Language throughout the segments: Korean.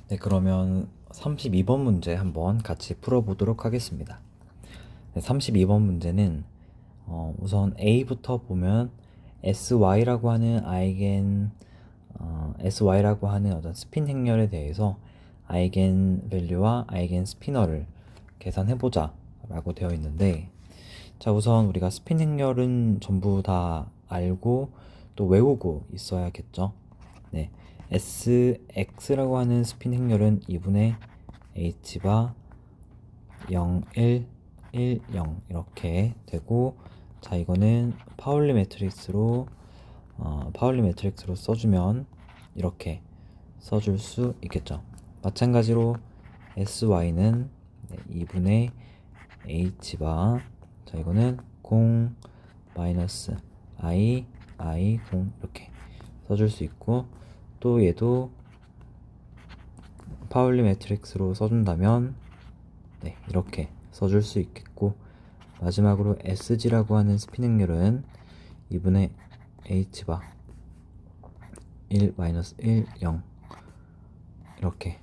네, 그러면 32번 문제 한번 같이 풀어보도록 하겠습니다. 네, 32번 문제는 우선 A부터 보면 SY라고 하는 SY라고 하는 어떤 스핀 행렬에 대해서 아이겐 밸류와 아이겐 스피너를 계산해보자 라고 되어 있는데, 자, 우선 우리가 스핀 행렬은 전부 다 알고 또 외우고 있어야겠죠. 네, SX라고 하는 스핀 행렬은 2분의 H바 0, 1, 1, 0 이렇게 되고, 자, 이거는 파울리 매트릭스로 써주면 이렇게 써줄 수 있겠죠. 마찬가지로 SY는 2분의 H바, 자, 이거는 0 마이너스 I 0 이렇게 써줄 수 있고, 또 얘도 파울리 매트릭스로 써준다면 이렇게 써줄 수 있겠고, 마지막으로 SG라고 하는 스핀 행렬은 2분의 H바 1 마이너스 1 0 이렇게,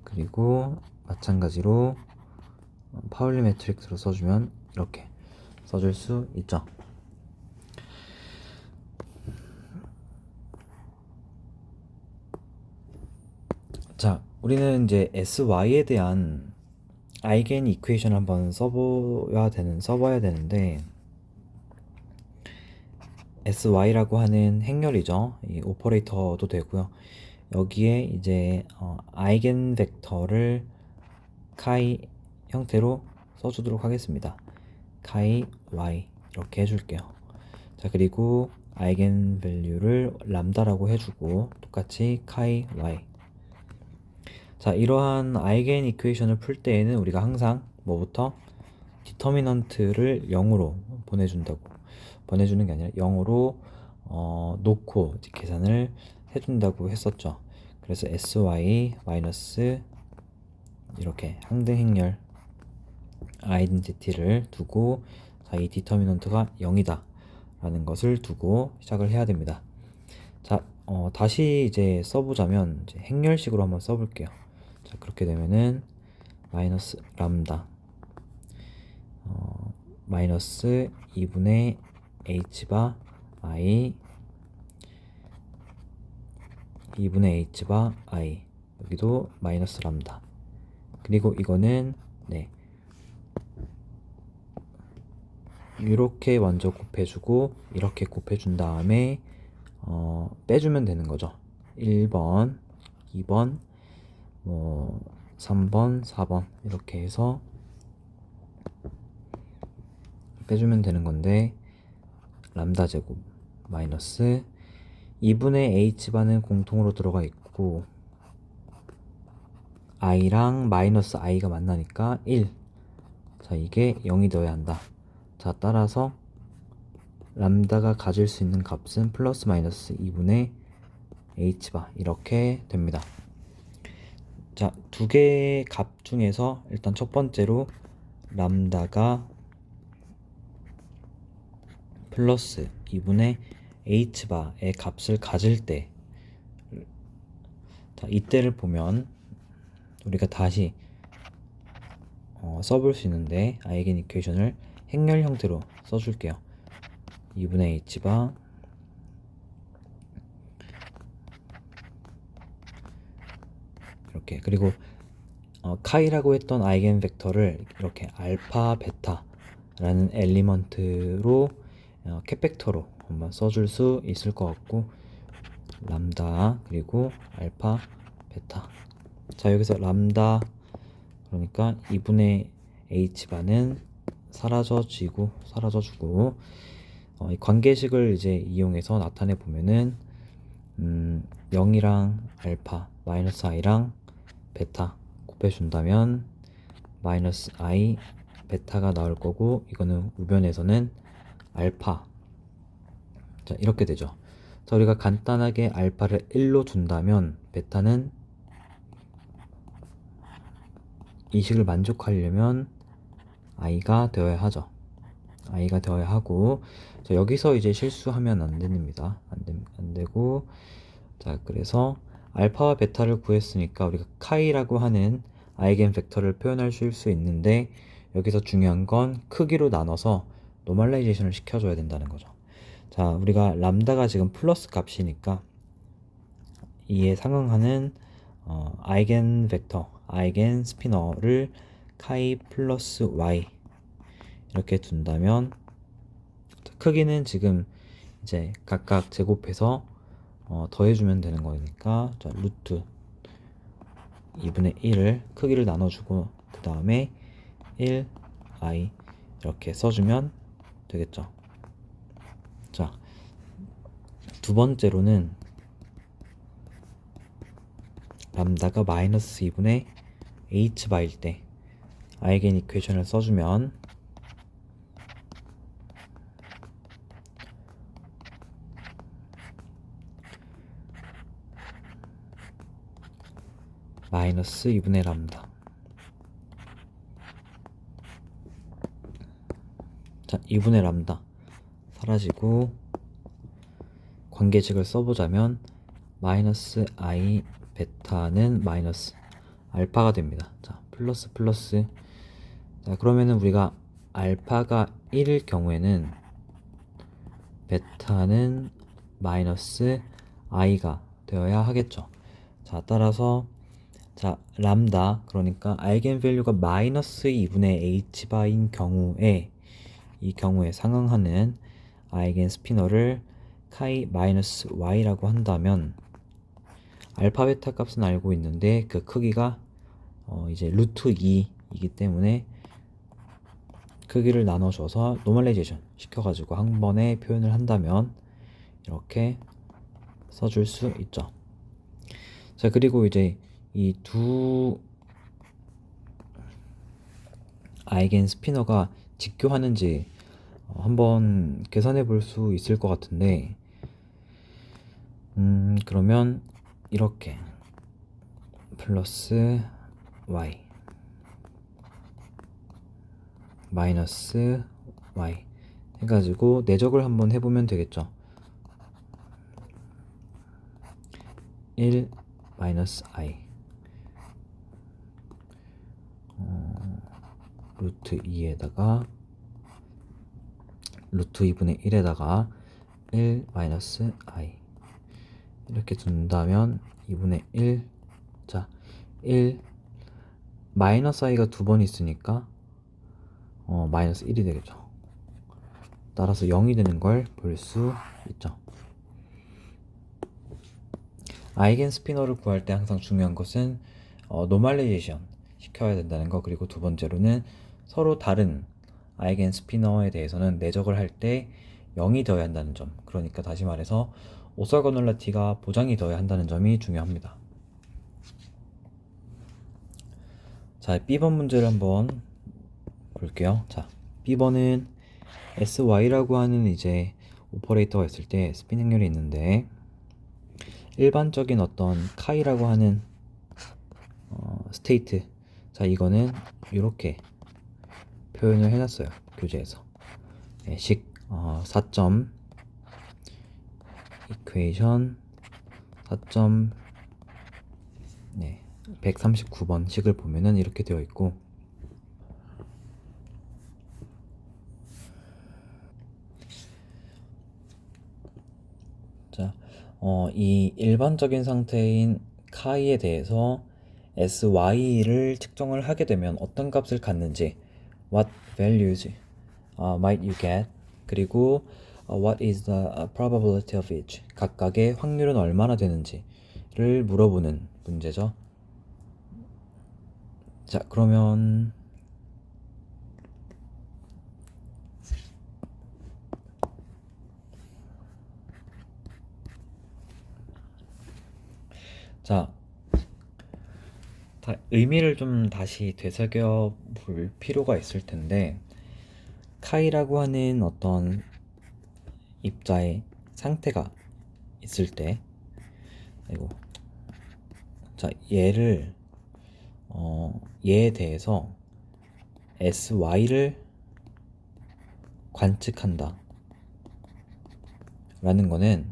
그리고 마찬가지로 파울리 매트릭스로 써주면 이렇게 써줄 수 있죠. 자, 우리는 이제 SY에 대한 아이겐 이퀘이션을 한번 써봐야 되는데, SY라고 하는 행렬이죠. 이 오퍼레이터도 되고요. 여기에 이제 아이겐 벡터를 카이 형태로 써주도록 하겠습니다. 카이 Y 이렇게 해줄게요. 자, 그리고 아이겐 밸류를 람다라고 해주고 똑같이 카이 Y. 자, 이러한 아이겐 이퀘이션을 풀 때에는 우리가 항상 뭐부터 디터미넌트를 0으로 보내주는 게 아니라 0으로 놓고 이제 계산을 해준다고 했었죠. 그래서 SY 마이너스 이렇게 항등 행렬 아이덴티티를 두고, 자, 이 디터미넌트가 0이다 라는 것을 두고 시작을 해야 됩니다. 자, 다시 이제 써보자면 이제 행렬식으로 한번 써볼게요. 자, 그렇게 되면은 마이너스 람다 마이너스 2분의 H바 I 2분의 H바 I, 여기도 마이너스 람다, 그리고 이거는 이렇게 먼저 곱해주고 이렇게 곱해준 다음에 빼주면 되는 거죠. 1번, 2번, 3번, 4번 이렇게 해서 빼주면 되는 건데, 람다 제곱 마이너스 2분의 H바는 공통으로 들어가 있고 I랑 마이너스 I가 만나니까 1. 자, 이게 0이 되어야 한다. 자, 따라서 람다가 가질 수 있는 값은 플러스 마이너스 2분의 H바 이렇게 됩니다. 자, 두 개의 값 중에서 일단 첫 번째로 람다가 플러스 2분의 H바의 값을 가질 때, 자, 이때를 보면 우리가 다시 써볼 수 있는데, 아이겐 이퀘이션을 행렬 형태로 써줄게요. 2분의 H바 이렇게, 그리고 카이라고 했던 아이겐 벡터를 이렇게 알파 베타라는 엘리먼트로 캡벡터로 한번 써줄 수 있을 것 같고, 람다 그리고 알파 베타. 자, 여기서 람다 그러니까 2분의 H바는 사라져주고 이 관계식을 이제 이용해서 나타내 보면은 0이랑 알파 마이너스 I랑 베타 곱해준다면 마이너스 I 베타가 나올 거고, 이거는 우변에서는 알파. 자, 이렇게 되죠. 자, 우리가 간단하게 알파를 1로 둔다면 베타는 이 식을 만족하려면 I가 되어야 하죠. I가 되어야 하고, 자, 여기서 이제 실수하면 안 됩니다. 안 되고, 자, 그래서 알파와 베타를 구했으니까 우리가 카이라고 하는 아이겐 벡터를 표현할 수 있는데, 여기서 중요한 건 크기로 나눠서 노멀라이제이션을 시켜줘야 된다는 거죠. 자, 우리가 람다가 지금 플러스 값이니까 이에 상응하는 아이겐 벡터, 아이겐 스피너를 카이 플러스 y 이렇게 둔다면, 크기는 지금 이제 각각 제곱해서 더해주면 되는 거니까, 자, 루트 2분의 1을 크기를 나눠주고 그 다음에 1i 이렇게 써주면 되겠죠. 자, 두 번째로는 람다가 마이너스 2분의 h바일 때 아이겐 이퀘이션을 써주면 마이너스 2분의 람다. 자, 2분의 람다 사라지고 관계식을 써보자면 마이너스 i 베타는 마이너스 알파가 됩니다. 자, 플러스 플러스. 자, 그러면은 우리가 알파가 1일 경우에는 베타는 마이너스 i가 되어야 하겠죠. 자, 따라서 자, 람다, 그러니까 아이겐 밸류가 마이너스 2분의 h바인 경우에, 이 경우에 상응하는 아이겐 스피너를 카이 마이너스 y라고 한다면, 알파 베타 값은 알고 있는데 그 크기가 이제 루트 2이기 때문에 크기를 나눠줘서 노멀라이제이션 시켜가지고 한 번에 표현을 한다면 이렇게 써줄 수 있죠. 자, 그리고 이제 이 두 아이겐 스피너가 직교하는지 한번 계산해 볼 수 있을 것 같은데, 그러면 이렇게 플러스 y 마이너스 y 해가지고 내적을 한번 해보면 되겠죠. 1 마이너스 i 루트 2에다가 루트 2분의 1에다가 1 마이너스 i 이렇게 둔다면 2분의 1, 자, 1 마이너스 i가 두 번 있으니까 마이너스 1이 되겠죠. 따라서 0이 되는 걸 볼 수 있죠. 아이겐 스피너를 구할 때 항상 중요한 것은 노멀라이제이션 시켜야 된다는 거, 그리고 두 번째로는 서로 다른 아이겐 스피너에 대해서는 내적을 할 때 0이 되어야 한다는 점, 그러니까 다시 말해서 오사고놀라티가 보장이 되어야 한다는 점이 중요합니다. 자, B번 문제를 한번 볼게요. 자, B번은 SY라고 하는 이제 오퍼레이터가 있을 때 스핀 행렬이 있는데, 일반적인 어떤 카이라고 하는 스테이트, 자, 이거는 이렇게 표현을 해놨어요. 교재에서. 네, 4점 이퀘이션 4점 139번 식을 보면은 이렇게 되어 있고, 자, 이 일반적인 상태인 카이에 대해서 SY를 측정을 하게 되면 어떤 값을 갖는지, what values might you get, 그리고 what is the probability of each, 각각의 확률은 얼마나 되는지를 물어보는 문제죠. 자, 그러면 자, 의미를 좀 다시 되새겨 볼 필요가 있을 텐데, 카이라고 하는 어떤 입자의 상태가 있을 때, 그리고 자, 얘를 얘에 대해서 SY를 관측한다 라는 거는,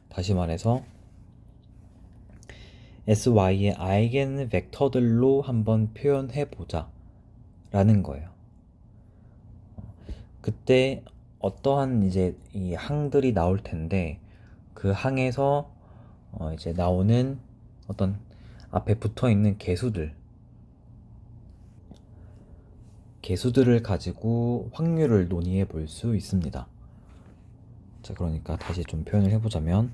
다시 말해서 sy의 아이겐 벡터들로 한번 표현해 보자 라는 거예요. 그때 어떠한 이제 이 항들이 나올 텐데 그 항에서 이제 나오는 어떤 앞에 붙어 있는 개수들을 가지고 확률을 논의해 볼 수 있습니다. 자, 그러니까 다시 좀 표현을 해보자면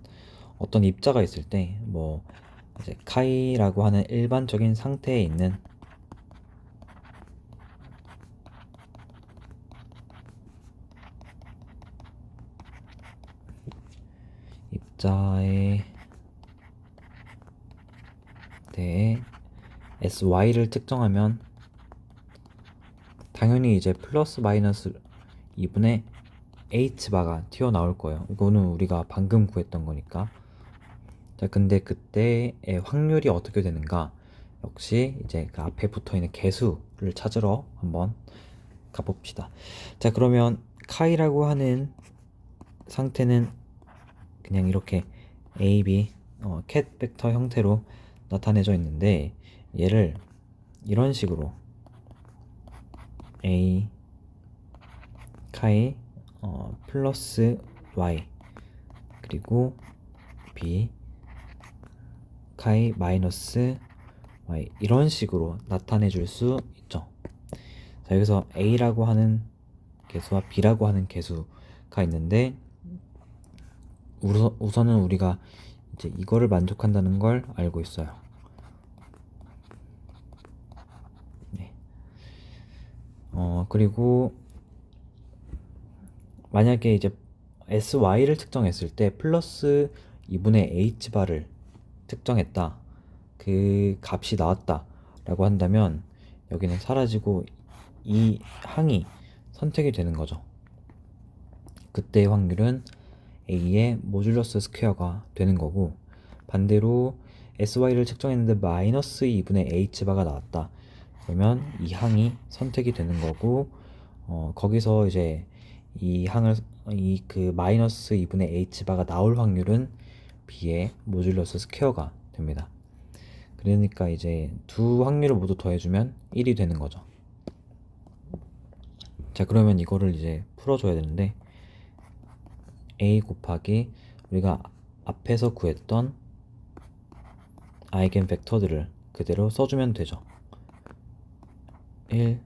어떤 입자가 있을 때 뭐 이제 카이라고 하는 일반적인 상태에 있는 입자에 대해 sy를 측정하면 당연히 이제 플러스 마이너스 2분의 h바가 튀어나올 거예요. 이거는 우리가 방금 구했던 거니까. 자, 근데 그때의 확률이 어떻게 되는가? 역시 이제 그 앞에 붙어 있는 개수를 찾으러 한번 가봅시다. 자, 그러면 카이라고 하는 상태는 그냥 이렇게 A, B, 캣 벡터 형태로 나타내져 있는데 얘를 이런 식으로 A 카이 플러스 Y 그리고 B 카이 마이너스 Y 이런 식으로 나타내 줄 수 있죠. 자, 여기서 A라고 하는 개수와 B라고 하는 개수가 있는데 우선은 우리가 이제 이거를 만족한다는 걸 알고 있어요. 네. 그리고 만약에 이제 sy를 측정했을 때 플러스 2분의 h바를 측정했다. 그 값이 나왔다 라고 한다면 여기는 사라지고 이 항이 선택이 되는 거죠. 그때의 확률은 a의 모듈러스 스퀘어가 되는 거고, 반대로 sy를 측정했는데 마이너스 2분의 h바가 나왔다. 그러면 이 항이 선택이 되는 거고, 거기서 이제 이 항을 그 마이너스 2분의 h바가 나올 확률은 b의 모듈러스 스퀘어가 됩니다. 그러니까 이제 두 확률을 모두 더해주면 1이 되는 거죠. 자, 그러면 이거를 이제 풀어줘야 되는데 a 곱하기 우리가 앞에서 구했던 아이겐 벡터들을 그대로 써주면 되죠. 1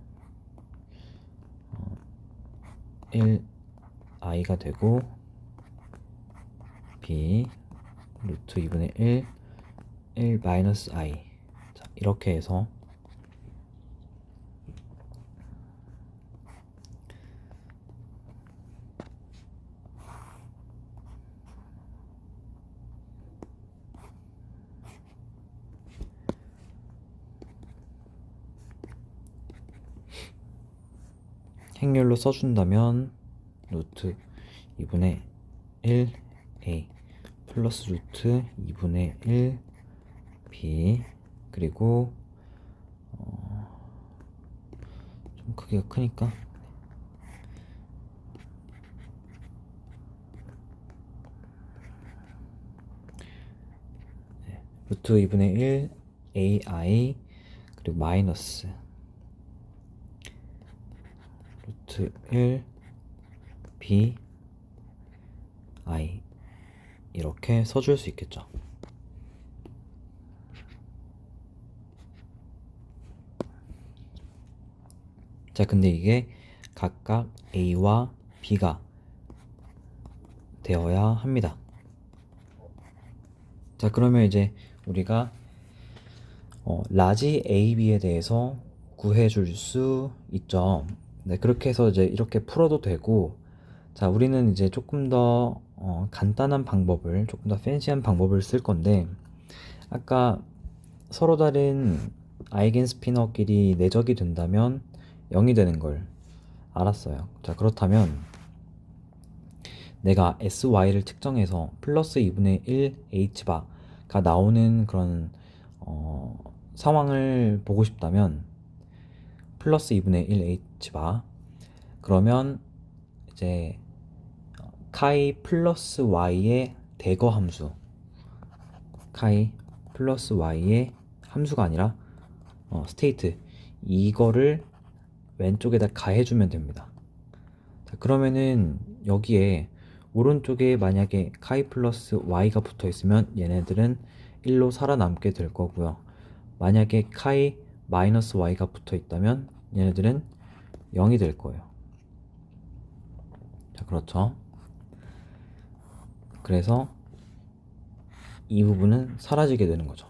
i가 되고 b 루트 2분의 1 마이너스 i. 자, 이렇게 해서 행렬로 써준다면 루트 2분의 1 a 플러스 루트 2분의 1 b 그리고 좀 크기가 크니까 루트 2분의 1 ai 그리고 마이너스 루트 1 b i 이렇게 써줄 수 있겠죠. 자, 근데 이게 각각 a와 b가 되어야 합니다. 자, 그러면 이제 우리가 라지 AB에 대해서 구해줄 수 있죠. 네, 그렇게 해서 이제 이렇게 풀어도 되고, 자, 우리는 이제 조금 더 간단한 방법을, 조금 더 팬시한 방법을 쓸 건데, 아까 서로 다른 아이겐 스피너끼리 내적이 된다면 0이 되는 걸 알았어요. 자, 그렇다면 내가 sy를 측정해서 플러스 2분의 1 h바가 나오는 그런 상황을 보고 싶다면 플러스 2분의 1 h바 그러면 이제 카이 플러스 y의 대거 함수 카이 플러스 y의 함수가 아니라 스테이트, 이거를 왼쪽에다 가해주면 됩니다. 자, 그러면은 여기에 오른쪽에 만약에 카이 플러스 y가 붙어 있으면 얘네들은 1로 살아남게 될 거고요. 만약에 카이 마이너스 y가 붙어 있다면 얘네들은 0이 될 거예요. 자, 그렇죠. 그래서 이 부분은 사라지게 되는 거죠.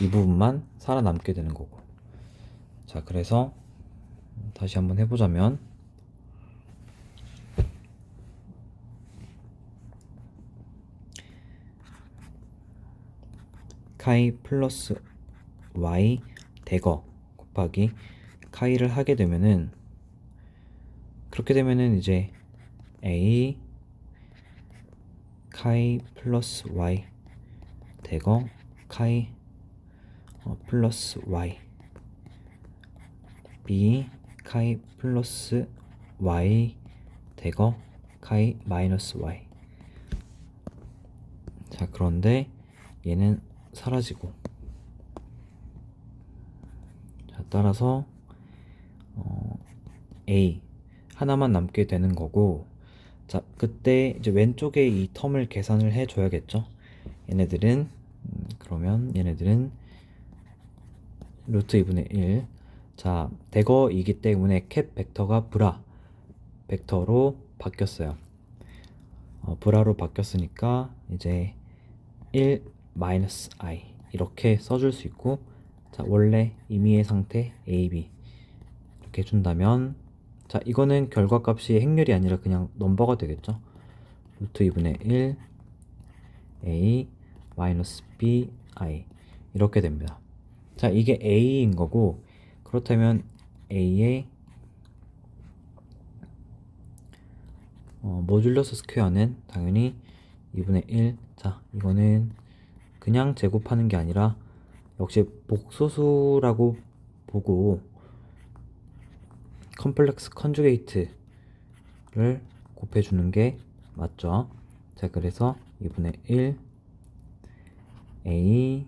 이 부분만 살아남게 되는 거고. 자, 그래서 다시 한번 해보자면 카이 플러스 y 대거 곱하기 카이를 하게 되면은, 그렇게 되면은 이제 a 카이 플러스 y 대거 카이 플러스 y b 카이 플러스 y 대거 카이 마이너스 y. 자, 그런데 얘는 사라지고, 자, 따라서 a 하나만 남게 되는 거고, 자, 그때 이제 왼쪽에 이 텀을 계산을 해 줘야겠죠. 얘네들은 그러면 얘네들은 루트 2분의 1. 자, 대거이기 때문에 캡 벡터가 브라 벡터로 바뀌었어요. 브라로 바뀌었으니까 이제 1 마이너스 i 이렇게 써줄 수 있고, 자, 원래 임의의 상태 ab 이렇게 해준다면, 자, 이거는 결과값이 행렬이 아니라 그냥 넘버가 되겠죠. 루트 2분의 1 a 마이너스 b i 이렇게 됩니다. 자, 이게 a인 거고, 그렇다면 a의 모듈러스 스퀘어는 당연히 2분의 1. 자, 이거는 그냥 제곱하는 게 아니라 역시 복소수라고 보고 컴플렉스 컨주게이트를 곱해주는 게 맞죠. 자, 그래서 2분의 1 a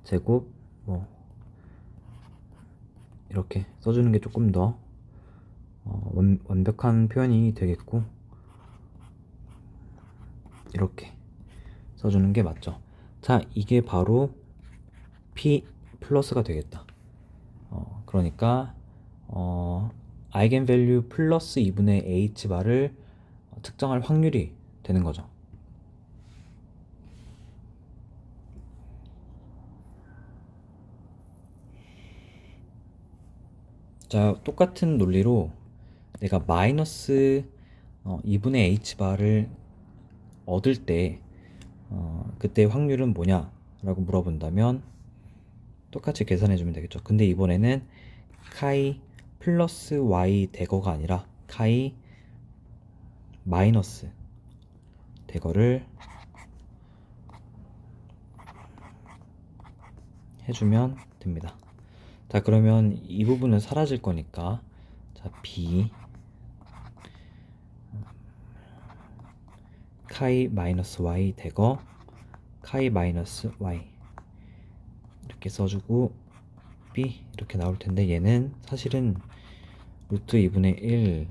제곱 뭐 이렇게 써주는 게 조금 더 완벽한 표현이 되겠고, 이렇게 써주는 게 맞죠. 자, 이게 바로 p 플러스가 되겠다. 그러니까 아이겐밸류 플러스 2분의 h바를 측정할 확률이 되는 거죠. 자, 똑같은 논리로 내가 마이너스 2분의 h바를 얻을 때 그때 확률은 뭐냐 라고 물어본다면 똑같이 계산해 주면 되겠죠. 근데 이번에는 카이 플러스 y 대거가 아니라 카이 마이너스 대거를 해주면 됩니다. 자, 그러면 이 부분은 사라질 거니까, 자, b 카이 마이너스 y 대거 카이 마이너스 y 이렇게 써주고, b 이렇게 나올 텐데, 얘는 사실은 루트 2분의 1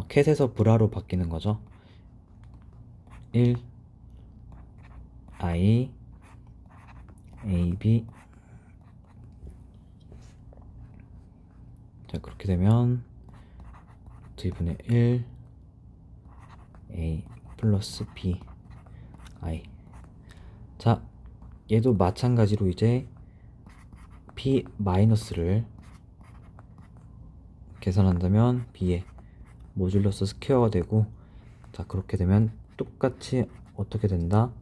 캣에서 브라로 바뀌는 거죠. 1 i ab. 자, 그렇게 되면 루트 2분의 1 a 플러스 b i. 자, 얘도 마찬가지로 이제 p 마이너스를 계산한다면 b의 모듈러스 스퀘어가 되고, 자, 그렇게 되면 똑같이 어떻게 된다?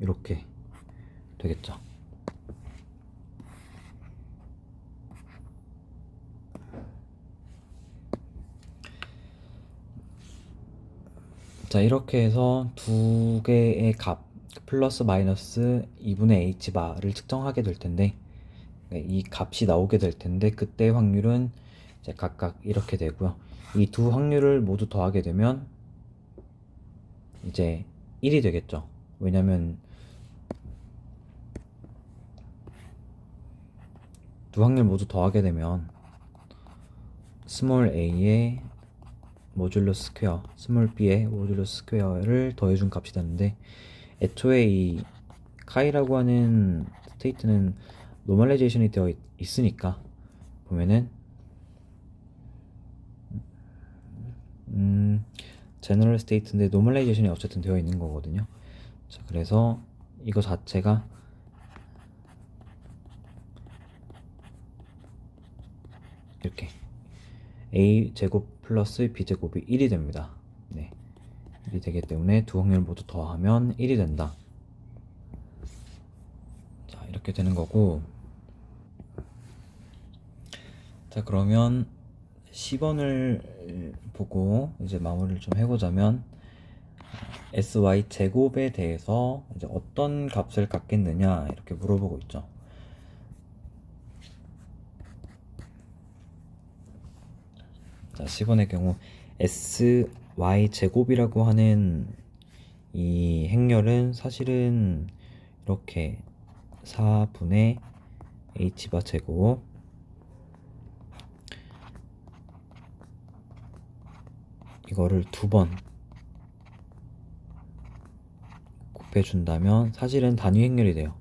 이렇게 되겠죠. 자, 이렇게 해서 두 개의 값 플러스 마이너스 2분의 h바를 측정하게 될 텐데, 이 값이 나오게 될 텐데, 그때 확률은 이제 각각 이렇게 되고요. 이 두 확률을 모두 더하게 되면 이제 1이 되겠죠. 왜냐면 두 확률 모두 더하게 되면 스몰 a의 모듈러스 스퀘어, 스몰 b의 모듈러스 스퀘어를 더해준 값이 되는데, 애초에 이 카이라고 하는 스테이트는 노멀라이제이션이 되어 있으니까 보면은 제너럴 스테이트인데 노멀라이제이션이 어쨌든 되어 있는 거거든요. 자, 그래서 이거 자체가 이렇게 a 제곱 플러스 b 제곱이 1이 됩니다. 네, 1이 되기 때문에 두 확률 모두 더하면 1이 된다. 자, 이렇게 되는 거고, 자, 그러면 10번을 보고 이제 마무리를 좀 해보자면, sy 제곱에 대해서 이제 어떤 값을 갖겠느냐 이렇게 물어보고 있죠. 자, 10번의 경우 sy 제곱이라고 하는 이 행렬은 사실은 이렇게 4분의 h바 제곱 이거를 두 번 곱해준다면 사실은 단위 행렬이 돼요.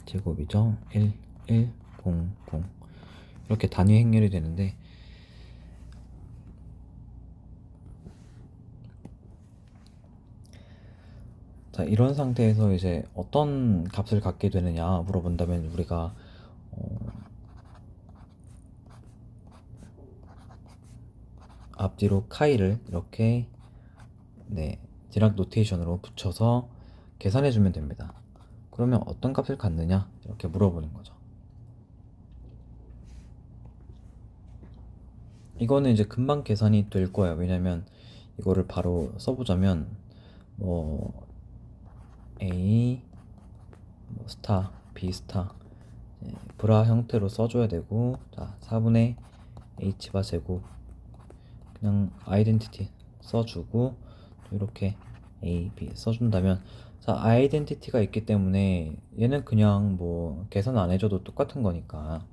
제곱이죠. 1, 1, 0, 0 이렇게 단위 행렬이 되는데, 자, 이런 상태에서 이제 어떤 값을 갖게 되느냐 물어본다면 우리가 앞뒤로 카이를 이렇게 디락 노테이션으로 붙여서 계산해 주면 됩니다. 그러면 어떤 값을 갖느냐 이렇게 물어보는 거죠. 이거는 이제 금방 계산이 될 거예요. 왜냐면 이거를 바로 써보자면 뭐 A 뭐 스타 B 스타 브라 형태로 써줘야 되고, 자 4분의 h바 제곱 그냥 아이덴티티 써주고 이렇게 a, b 써준다면, 자 아이덴티티가 있기 때문에 얘는 그냥 뭐 계산 안 해줘도 똑같은 거니까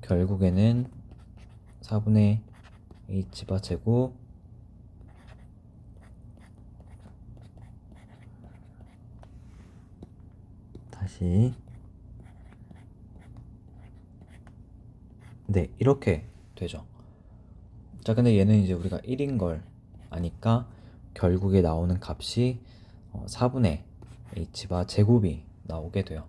결국에는 4분의 h바 제곱 다시 네 이렇게 되죠. 자, 근데 얘는 이제 우리가 1인 걸 아니까 결국에 나오는 값이 4분의 h바 제곱이 나오게 돼요.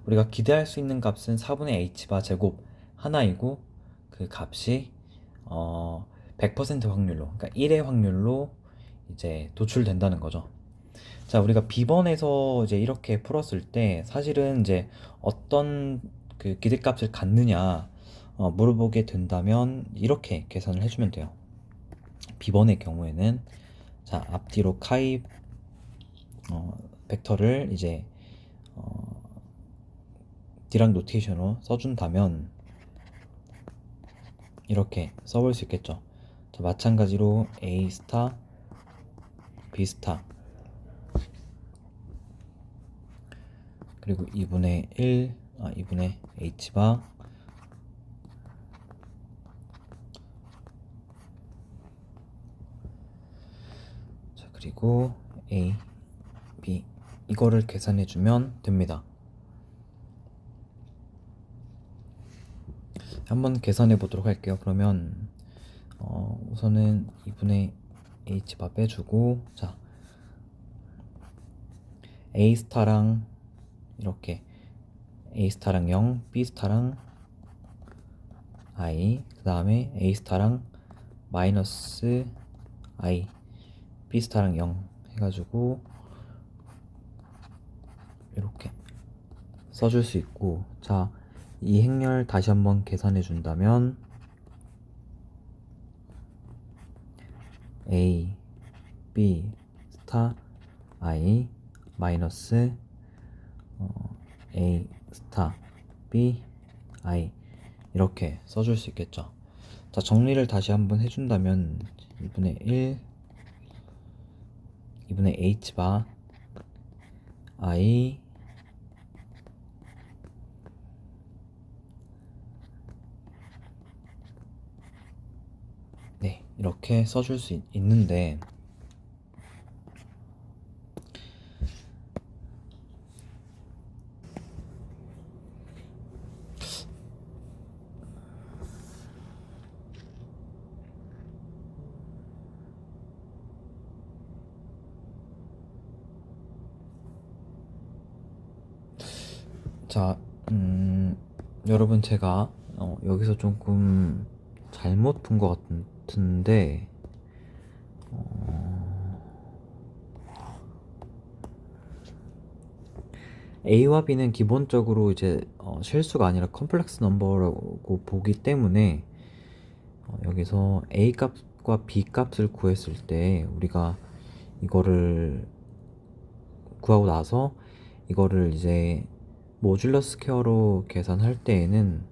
우리가 기대할 수 있는 값은 4분의 h바 제곱 하나이고, 그 값이 100% 확률로, 그러니까 1의 확률로 이제 도출된다는 거죠. 자, 우리가 B번에서 이제 이렇게 풀었을 때 사실은 이제 어떤 그 기대값을 갖느냐 물어보게 된다면 이렇게 계산을 해주면 돼요. B번의 경우에는 자 앞뒤로 카이 벡터를 이제 디락 노테이션으로 써준다면 이렇게 써볼 수 있겠죠. 자, 마찬가지로 A 스타 B 스타 그리고 2분의 2분의 h바 자 그리고 a, b 이거를 계산해 주면 됩니다. 한번 계산해 보도록 할게요. 그러면 우선은 2분의 h바 빼주고, 자 a 스타랑 이렇게 a 스타랑 0, b 스타랑 i, 그 다음에 a 스타랑 마이너스 i, b 스타랑 0 해가지고 이렇게 써줄 수 있고, 자 이 행렬 다시 한번 계산해 준다면 a, b 스타 i 마이너스 a 스타 b i 이렇게 써줄 수 있겠죠. 자, 정리를 다시 한번 해준다면 2분의 1 2분의 h바 i 네, 이렇게 써줄 수 있는데 자, 여러분 제가 여기서 조금 잘못 본 것 같은데 A와 B는 기본적으로 이제 실수가 아니라 컴플렉스 넘버라고 보기 때문에 여기서 A 값과 B 값을 구했을 때 우리가 이거를 구하고 나서 이거를 이제 모듈러 스퀘어로 계산할 때에는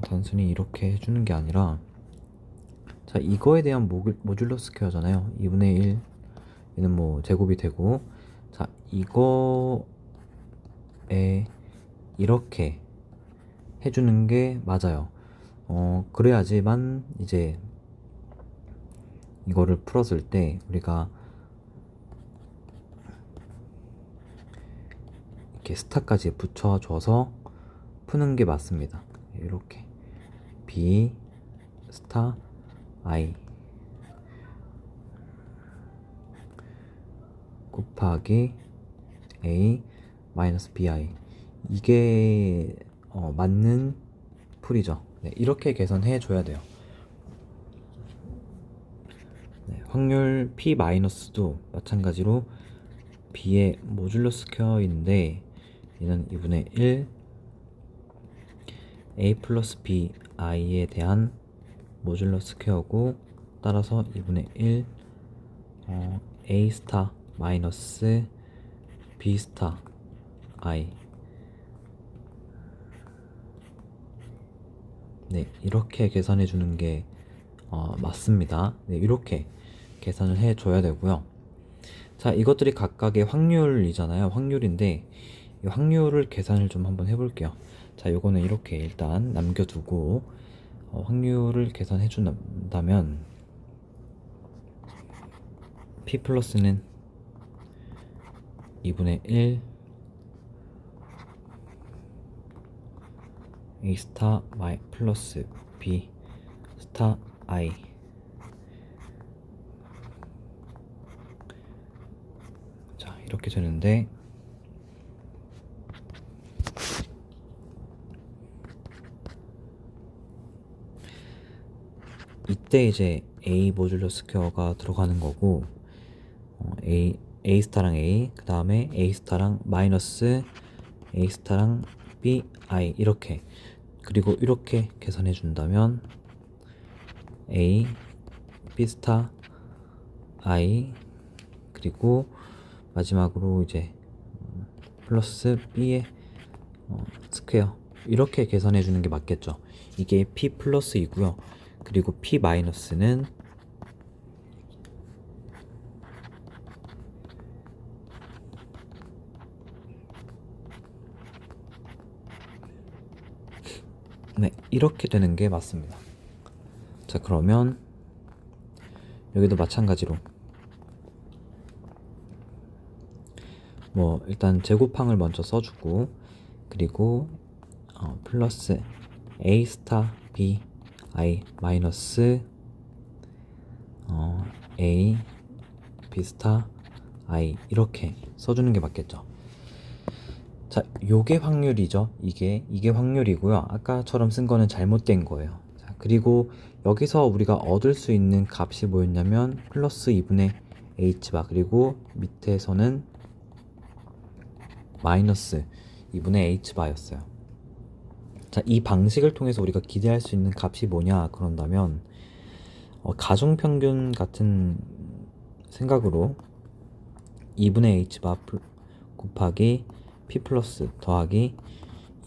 단순히 이렇게 해주는 게 아니라 자, 이거에 대한 모듈러 스퀘어잖아요. 2분의 1 얘는 뭐 제곱이 되고 자, 이거에 이렇게 해주는 게 맞아요. 그래야지만 이제 이거를 풀었을 때 우리가 이렇게 스타까지 붙여줘서 푸는 게 맞습니다. 이렇게 B 스타 I 곱하기 A 마이너스 BI 이게 맞는 풀이죠. 네, 이렇게 계산해 줘야 돼요. 네, 확률 P-도 마찬가지로 B의 모듈러 스퀘어인데 얘는 2분의 1 A 플러스 B I에 대한 모듈러 스퀘어고 따라서 2분의 1 A 스타 마이너스 B 스타 I 네, 이렇게 계산해 주는 게 맞습니다. 네, 이렇게 계산을 해 줘야 되고요. 자, 이것들이 각각의 확률이잖아요. 확률인데 이 확률을 계산을 좀 한번 해볼게요. 자, 요거는 이렇게 일단 남겨두고 확률을 계산해 준다면 P 플러스는 2분의 1 A 스타 마이 플러스 B 스타 I 자, 이렇게 되는데 이때 이제 A 모듈러 스퀘어가 들어가는 거고 A 스타랑 A 그 다음에 A 스타랑 마이너스 A 스타랑 B I 이렇게 그리고 이렇게 계산해 준다면 A B 스타 I 그리고 마지막으로 이제 플러스 B의 스퀘어 이렇게 계산해 주는 게 맞겠죠. 이게 P 플러스이고요. 그리고 P 마이너스는 네, 이렇게 되는 게 맞습니다. 자, 그러면 여기도 마찬가지로 뭐 일단 제곱항을 먼저 써주고 그리고 플러스 A 스타 B I 마이너스 A B 스타 I 이렇게 써주는 게 맞겠죠. 자, 요게 확률이죠. 이게 확률이고요. 아까처럼 쓴 거는 잘못된 거예요. 자, 그리고 여기서 우리가 얻을 수 있는 값이 뭐였냐면 플러스 2분의 h바 그리고 밑에서는 마이너스 2분의 h바였어요. 자, 이 방식을 통해서 우리가 기대할 수 있는 값이 뭐냐 그런다면 가중평균 같은 생각으로 2분의 h바 곱하기 p 플러스 더하기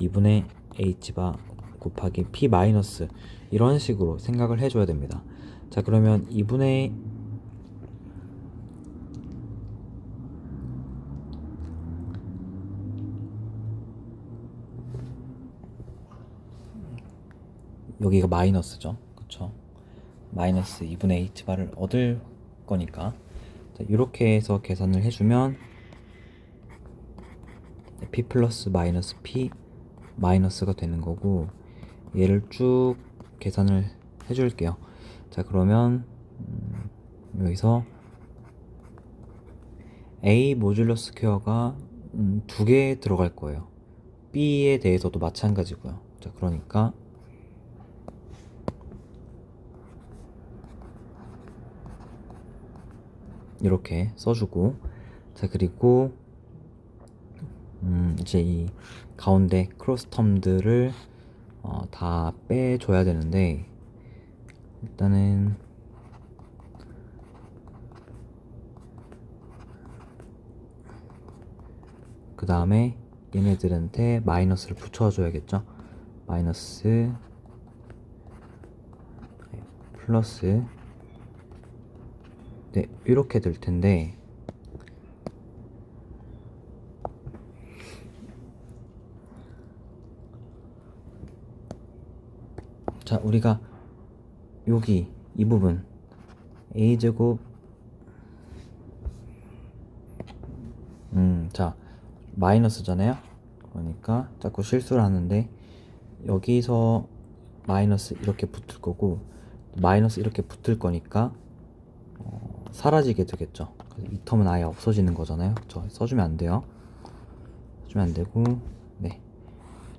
2분의 h바 곱하기 P 마이너스 이런 식으로 생각을 해줘야 됩니다. 자, 그러면 2분의 여기가 마이너스죠. 그쵸? 마이너스 2분의 hbar을 얻을 거니까 자, 이렇게 해서 계산을 해주면 p 플러스 마이너스 p 마이너스가 되는 거고, 얘를 쭉 계산을 해줄게요. 자, 그러면 여기서 a 모듈러 스퀘어가 2개 들어갈 거예요. b에 대해서도 마찬가지고요. 자, 그러니까 이렇게 써주고, 자, 그리고 이제 이 가운데 크로스 텀들을 다 빼줘야 되는데, 일단은 그 다음에 얘네들한테 마이너스를 붙여줘야겠죠. 마이너스 플러스, 네, 이렇게 될 텐데, 자, 우리가 여기 이 부분 a제곱 자, 마이너스잖아요. 그러니까 자꾸 실수를 하는데, 여기서 마이너스 이렇게 붙을 거고 마이너스 이렇게 붙을 거니까 사라지게 되겠죠. 이 텀은 아예 없어지는 거잖아요. 그쵸? 써주면 안 돼요. 써주면 안 되고, 네,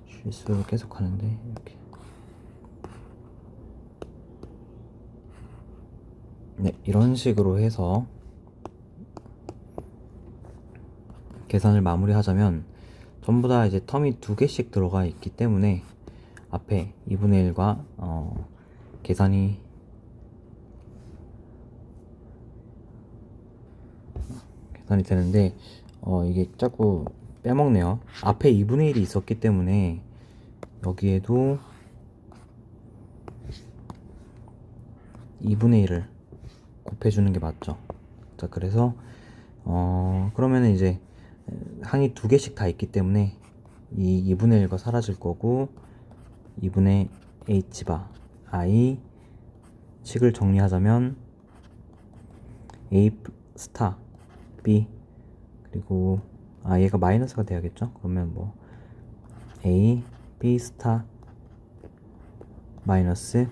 실수를 계속 하는데 이렇게, 네, 이런 식으로 해서 계산을 마무리하자면 전부 다 이제 텀이 2개씩 들어가 있기 때문에 앞에 2분의 1과 계산이 되는데, 이게 자꾸 빼먹네요. 앞에 2분의 1이 있었기 때문에 여기에도 2분의 1을 곱해주는 게 맞죠. 자, 그래서 그러면은 이제 항이 2개씩 다 있기 때문에 이 2분의 1가 사라질 거고, 2분의 h바 i 식을 정리하자면 a 스타 b, 그리고 얘가 마이너스가 돼야겠죠. 그러면 뭐 a b 스타 마이너스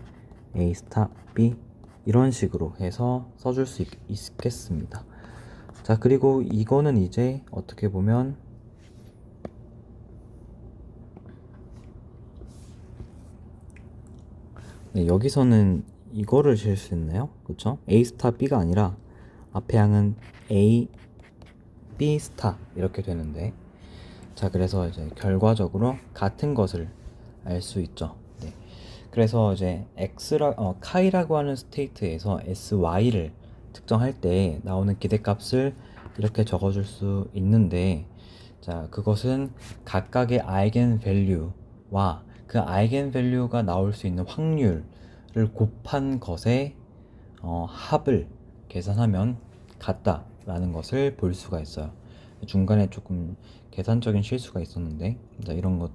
a 스타 b 이런 식으로 해서 써줄 수 있겠습니다. 자, 그리고 이거는 이제 어떻게 보면 네, 여기서는 이거를 질 수 있나요? 그쵸? a 스타 b가 아니라 앞에 항은 a b 스타 이렇게 되는데, 자, 그래서 이제 결과적으로 같은 것을 알 수 있죠. 네. 그래서 이제 카이라고 하는 스테이트에서 sy를 특정할 때 나오는 기대값을 이렇게 적어줄 수 있는데, 자, 그것은 각각의 아이겐 밸류와 그 아이겐 밸류가 나올 수 있는 확률을 곱한 것의 합을 계산하면 같다라는 것을 볼 수가 있어요. 중간에 조금 계산적인 실수가 있었는데, 이런 것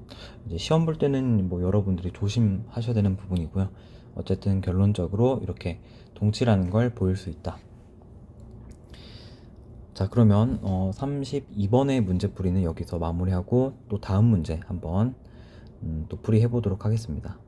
이제 시험 볼 때는 뭐 여러분들이 조심하셔야 되는 부분이고요. 어쨌든 결론적으로 이렇게 동치라는 걸 보일 수 있다. 자, 그러면 32번의 문제풀이는 여기서 마무리하고 또 다음 문제 한번 또 풀이해 보도록 하겠습니다.